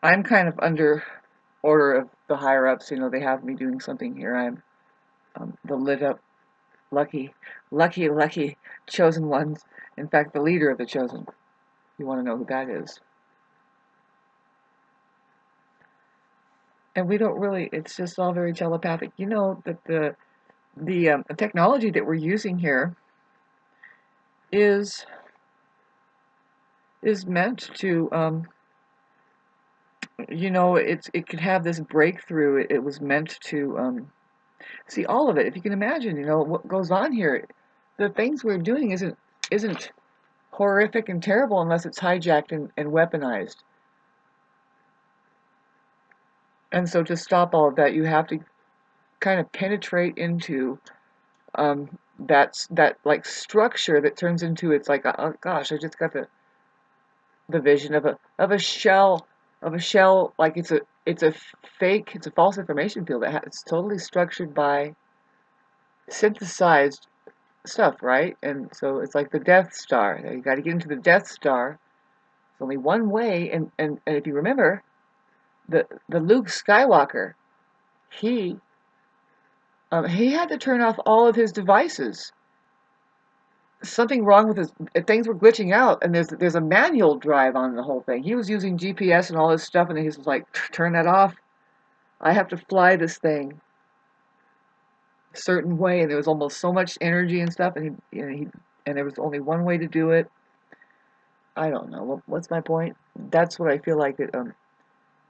I'm kind of under order of the higher ups. You know, they have me doing something here. I'm the lit up, lucky, lucky chosen ones. In fact, the leader of the chosen. You want to know who that is? And we don't really. It's just all very telepathic. You know that the technology that we're using here is meant to you know, it could have this breakthrough. It was meant to see all of it. If you can imagine, you know, what goes on here, the things we're doing isn't horrific and terrible unless it's hijacked and weaponized. And so to stop all of that, you have to kind of penetrate into that like structure that turns into, it's like, oh gosh, I just got the vision of a shell, like it's a fake, it's a false information field it's totally structured by synthesized stuff, right? And so it's like the Death Star. You got to get into the Death Star. It's only one way, and if you remember, the Luke Skywalker, he he had to turn off all of his devices. Something wrong with his things were glitching out, and there's a manual drive on the whole thing. He was using GPS and all this stuff, and he was like, turn that off. I have to fly this thing a certain way, and there was almost so much energy and stuff, and and there was only one way to do it. I don't know. What's my point? That's what I feel like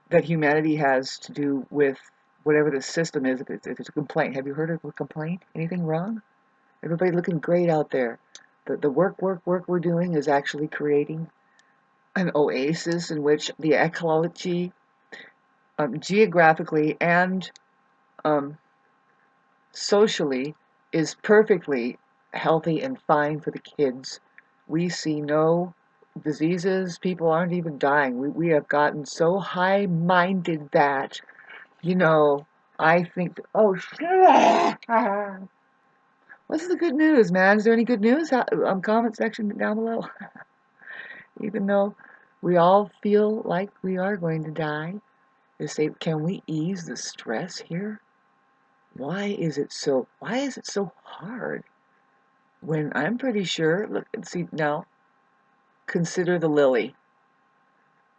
that humanity has to do with whatever the system is. If it's a complaint, have you heard of a complaint? Anything wrong? Everybody looking great out there. The work we're doing is actually creating an oasis in which the ecology, geographically and um, socially, is perfectly healthy and fine for the kids. We see no diseases. People aren't even dying. We have gotten so high-minded that, you know, I think, oh, shit. What's the good news, man? Is there any good news? Comment section down below. Even though we all feel like we are going to die, they say, can we ease the stress here? Why is it so hard? When I'm pretty sure, look and see now, consider the lily.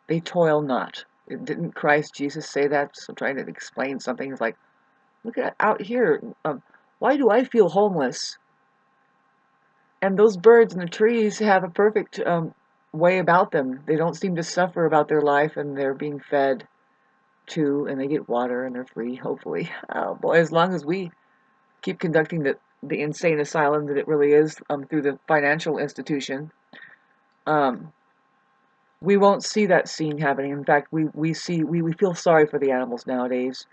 They toil not. Didn't Christ Jesus say that? So I'm trying to explain something. It's like, look at out here. Why do I feel homeless? And those birds in the trees have a perfect way about them. They don't seem to suffer about their life, and they're being fed too, and they get water, and they're free, hopefully. Oh boy, as long as we keep conducting the insane asylum that it really is through the financial institution, um, we won't see that scene happening. In fact, we feel sorry for the animals nowadays.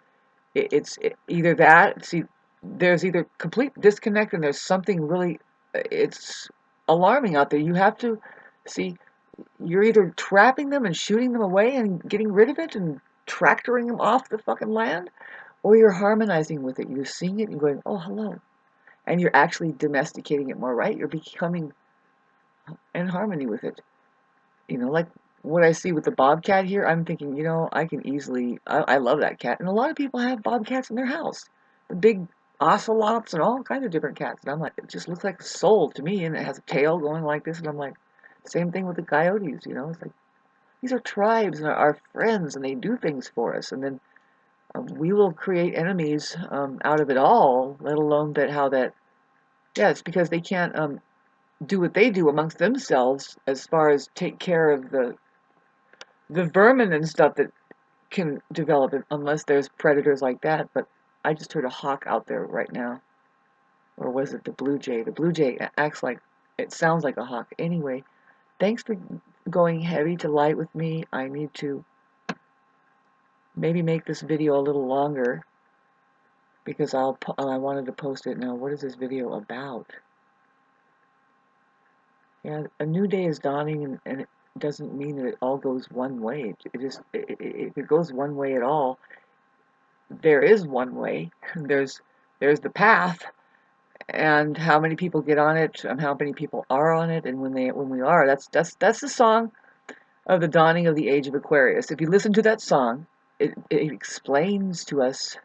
It's either that, see, there's either complete disconnect and there's something really, it's alarming out there. You have to see, you're either trapping them and shooting them away and getting rid of it and tractoring them off the fucking land, or you're harmonizing with it. You're seeing it and going, oh, hello. And you're actually domesticating it more, right? You're becoming in harmony with it. You know, like what I see with the bobcat here, I'm thinking, you know, I can easily, I love that cat. And a lot of people have bobcats in their house. The big ocelots and all kinds of different cats. And I'm like, it just looks like a soul to me. And it has a tail going like this. And I'm like, same thing with the coyotes, you know. It's like, these are tribes and our friends, and they do things for us. And then we will create enemies out of it all, let alone that how that, yeah, it's because they can't do what they do amongst themselves as far as take care of the vermin and stuff that can develop it unless there's predators like that. But I just heard a hawk out there right now. Or was it the blue jay? The blue jay acts like, it sounds like a hawk. Anyway, thanks for going heavy to light with me. I need to maybe make this video a little longer because I wanted to post it now. What is this video about? Yeah, a new day is dawning, and it doesn't mean that it all goes one way. If it goes one way at all, there is one way. There's the path, and how many people get on it, and how many people are on it, and when we are, that's the song. of the dawning of the age of Aquarius. If you listen to that song, it explains to us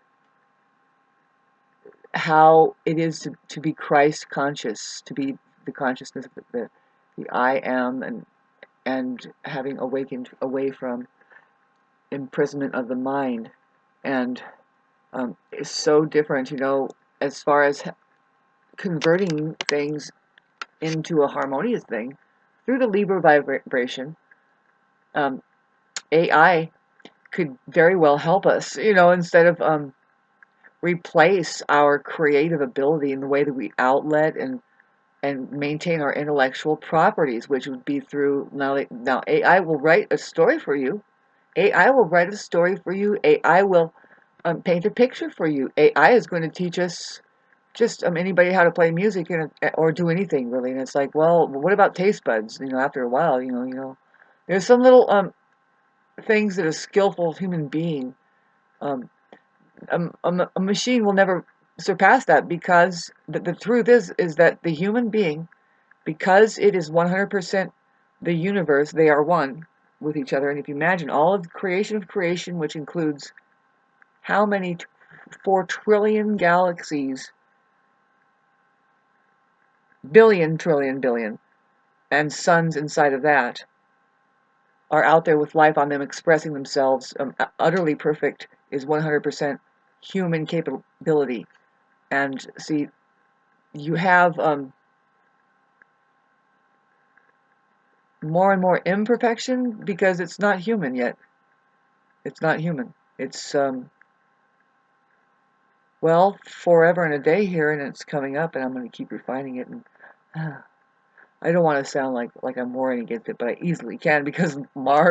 how it is to be Christ conscious, to be the consciousness of the I am, and having awakened away from imprisonment of the mind. And it's so different, as far as converting things into a harmonious thing through the Libra vibration. AI could very well help us, instead of replace our creative ability in the way that we outlet and maintain our intellectual properties, which would be through now AI will write a story for you. AI will write a story for you. AI will paint a picture for you. AI is going to teach us just anybody how to play music or do anything really. And it's like, well, what about taste buds? After a while, there's some little things that a skillful human being, um, a machine will never surpass that, because the truth is that the human being, because it is 100% the universe, they are one with each other. And if you imagine all of creation, which includes how many 4 trillion galaxies, billion, and suns inside of that are out there with life on them, expressing themselves, utterly perfect is 100% human capability. And see, you have more and more imperfection because it's not human yet. It's not human. It's well, forever and a day here, and it's coming up, and I'm going to keep refining it. And I don't want to sound like I'm warring against it, but I easily can, because Mars